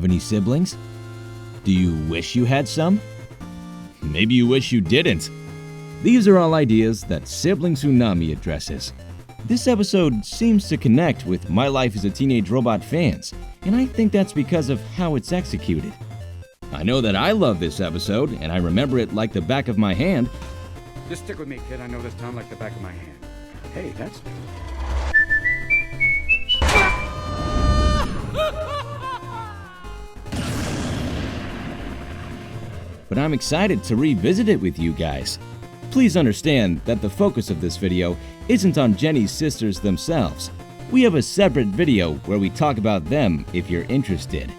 have any siblings? Do you wish you had some? Maybe you wish you didn't. These are all ideas that Sibling Tsunami addresses. This episode seems to connect with My Life as a Teenage Robot fans, and I think that's because of how it's executed. I know that I love this episode, and I remember it like the back of my hand. Just stick with me, kid. I know this town like the back of my hand. Hey, that's new. But I'm excited to revisit it with you guys. Please understand that the focus of this video isn't on Jenny's sisters themselves. We have a separate video where we talk about them if you're interested.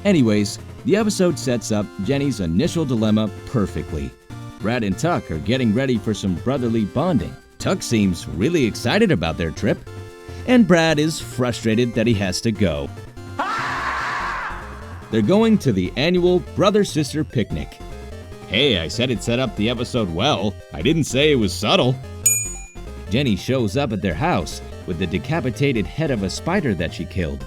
Anyways, the episode sets up Jenny's initial dilemma perfectly. Brad and Tuck are getting ready for some brotherly bonding. Tuck seems really excited about their trip, and Brad is frustrated that he has to go. They're going to the annual brother-sister picnic. Hey, I said it set up the episode well. I didn't say it was subtle. Jenny shows up at their house with the decapitated head of a spider that she killed.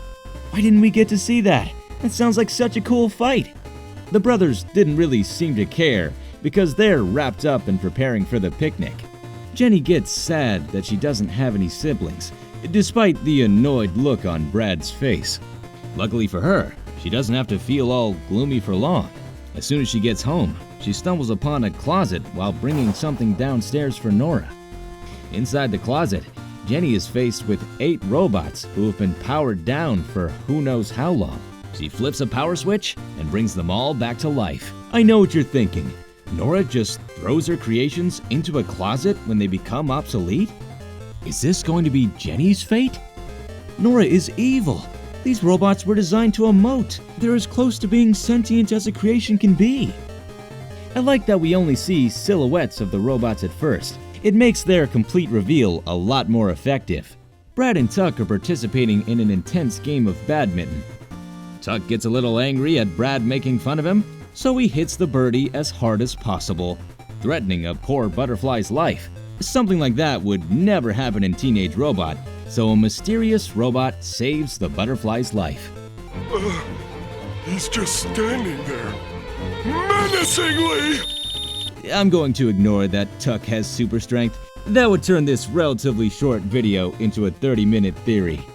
Why didn't we get to see that? That sounds like such a cool fight. The brothers didn't really seem to care because they're wrapped up in preparing for the picnic. Jenny gets sad that she doesn't have any siblings, despite the annoyed look on Brad's face. Luckily for her, she doesn't have to feel all gloomy for long. As soon as she gets home, she stumbles upon a closet while bringing something downstairs for Nora. Inside the closet, Jenny is faced with 8 robots who have been powered down for who knows how long. She flips a power switch and brings them all back to life. I know what you're thinking. Nora just throws her creations into a closet when they become obsolete? Is this going to be Jenny's fate? Nora is evil. These robots were designed to emote. They're as close to being sentient as a creation can be. I like that we only see silhouettes of the robots at first. It makes their complete reveal a lot more effective. Brad and Tuck are participating in an intense game of badminton. Tuck gets a little angry at Brad making fun of him, so he hits the birdie as hard as possible, threatening a poor butterfly's life. Something like that would never happen in Teenage Robot, so a mysterious robot saves the butterfly's life. He's just standing there, menacingly! I'm going to ignore that Tuck has super strength. That would turn this relatively short video into a 30-minute theory.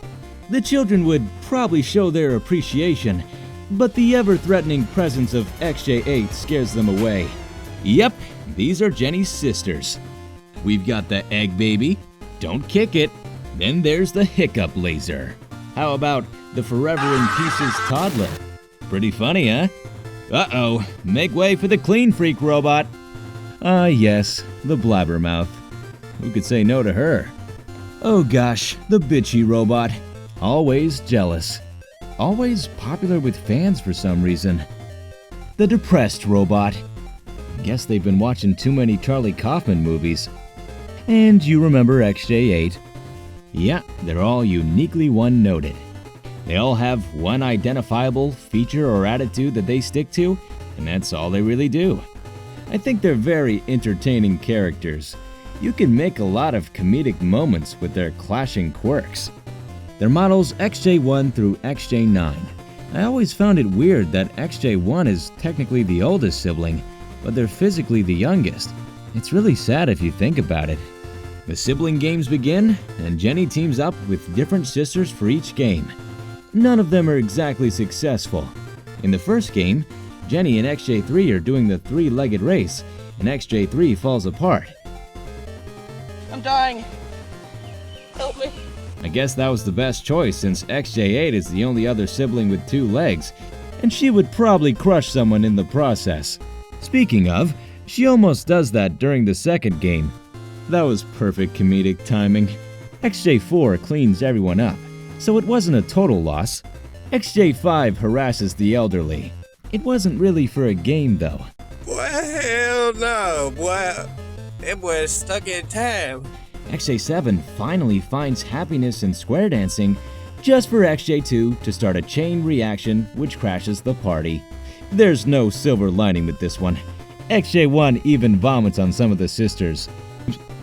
The children would probably show their appreciation, but the ever-threatening presence of XJ8 scares them away. Yep, these are Jenny's sisters. We've got the egg baby, don't kick it. Then there's the hiccup laser. How about the forever in pieces toddler? Pretty funny, huh? Uh-oh, make way for the clean freak robot. Yes, the blabbermouth. Who could say no to her? Oh gosh, the bitchy robot. Always jealous. Always popular with fans for some reason. The depressed robot. Guess they've been watching too many Charlie Kaufman movies. And you remember XJ8. Yeah, they're all uniquely one-noted. They all have one identifiable feature or attitude that they stick to, and that's all they really do. I think they're very entertaining characters. You can make a lot of comedic moments with their clashing quirks. They're models XJ1 through XJ9. I always found it weird that XJ1 is technically the oldest sibling, but they're physically the youngest. It's really sad if you think about it. The sibling games begin, and Jenny teams up with different sisters for each game. None of them are exactly successful. In the first game, Jenny and XJ3 are doing the 3-legged race, and XJ3 falls apart. I'm dying. Help me. I guess that was the best choice since XJ8 is the only other sibling with 2 legs, and she would probably crush someone in the process. Speaking of, she almost does that during the second game. That was perfect comedic timing. XJ4 cleans everyone up, so it wasn't a total loss. XJ5 harasses the elderly. It wasn't really for a game though. Well, hell no, boy. It was stuck in time. XJ7 finally finds happiness in square dancing just for XJ2 to start a chain reaction which crashes the party. There's no silver lining with this one. XJ1 even vomits on some of the sisters.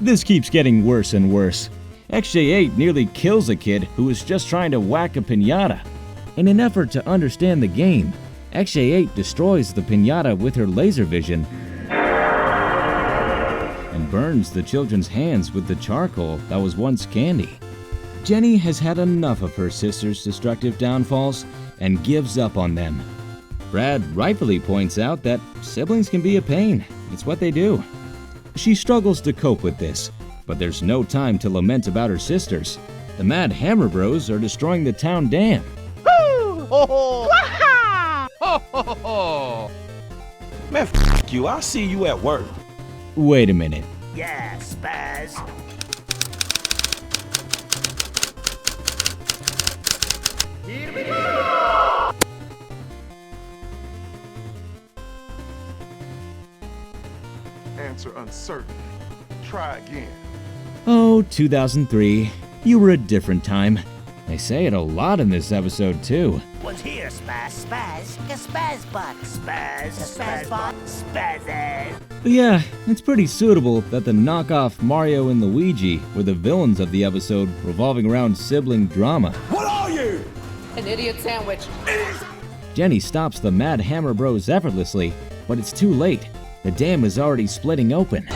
This keeps getting worse and worse. XJ8 nearly kills a kid who was just trying to whack a piñata. In an effort to understand the game, XJ8 destroys the piñata with her laser vision and burns the children's hands with the charcoal that was once candy. Jenny has had enough of her sister's destructive downfalls and gives up on them. Brad rightfully points out that siblings can be a pain. It's what they do. She struggles to cope with this, but there's no time to lament about her sisters. The Mad Hammer Bros are destroying the town dam. Man, f you. I'll see you at work. Wait a minute. Yeah, Spaz. Here we go! Answer uncertain. Try again. Oh, 2003. You were a different time. They say it a lot in this episode, too. What's here, Spaz? Spaz? Spazbuck. Spaz. Spazbot. Spazz. But yeah, it's pretty suitable that the knockoff Mario and Luigi were the villains of the episode revolving around sibling drama. What are you? An idiot sandwich. Jenny stops the Mad Hammer Bros effortlessly, but it's too late. The dam is already splitting open.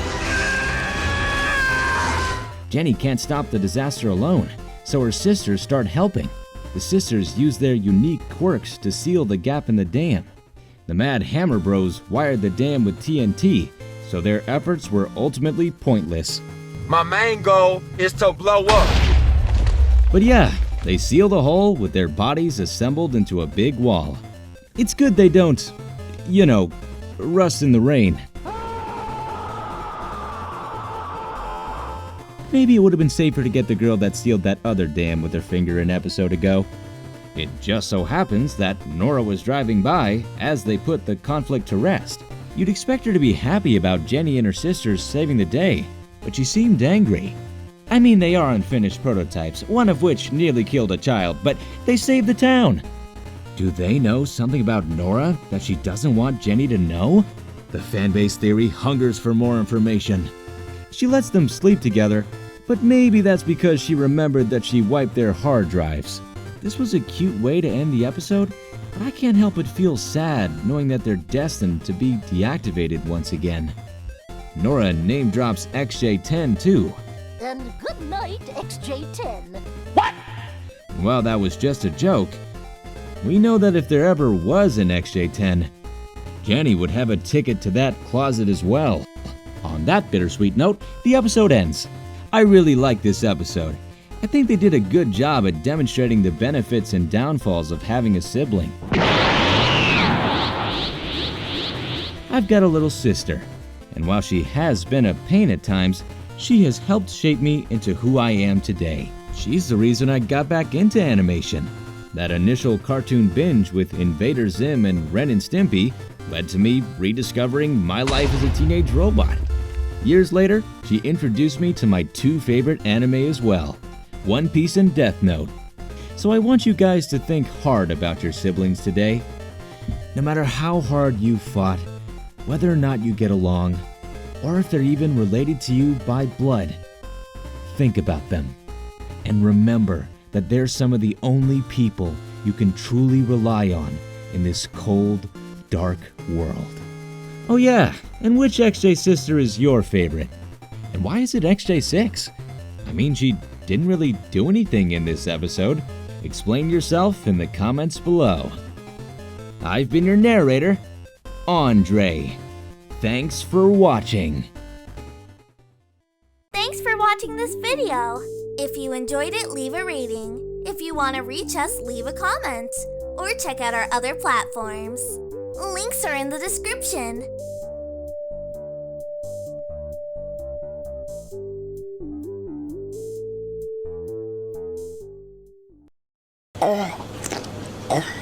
Jenny can't stop the disaster alone, so her sisters start helping. The sisters use their unique quirks to seal the gap in the dam. The Mad Hammer Bros wired the dam with TNT, so their efforts were ultimately pointless. My main goal is to blow up. But yeah, they seal the hole with their bodies assembled into a big wall. It's good they don't, rust in the rain. Maybe it would have been safer to get the girl that sealed that other dam with her finger an episode ago. It just so happens that Nora was driving by as they put the conflict to rest. You'd expect her to be happy about Jenny and her sisters saving the day, but she seemed angry. I mean, they are unfinished prototypes, one of which nearly killed a child, but they saved the town. Do they know something about Nora that she doesn't want Jenny to know? The fanbase theory hungers for more information. She lets them sleep together, but maybe that's because she remembered that she wiped their hard drives. This was a cute way to end the episode, but I can't help but feel sad knowing that they're destined to be deactivated once again. Nora name drops XJ10 too. And good night, XJ10. While that was just a joke, we know that if there ever was an XJ10, Jenny would have a ticket to that closet as well. On that bittersweet note, the episode ends. I really like this episode. I think they did a good job at demonstrating the benefits and downfalls of having a sibling. I've got a little sister, and while she has been a pain at times, she has helped shape me into who I am today. She's the reason I got back into animation. That initial cartoon binge with Invader Zim and Ren and Stimpy led to me rediscovering my life as a teenage robot. Years later, she introduced me to my two favorite anime as well, One Piece and Death Note. So I want you guys to think hard about your siblings today. No matter how hard you fought, whether or not you get along, or if they're even related to you by blood, think about them. And remember that they're some of the only people you can truly rely on in this cold, dark world. Oh yeah, and which XJ sister is your favorite? And why is it XJ6? I mean, she didn't really do anything in this episode. Explain yourself in the comments below. I've been your narrator, Andre. Thanks for watching. Thanks for watching this video. If you enjoyed it, leave a rating. If you want to reach us, leave a comment. Or check out our other platforms. Links are in the description. Oh.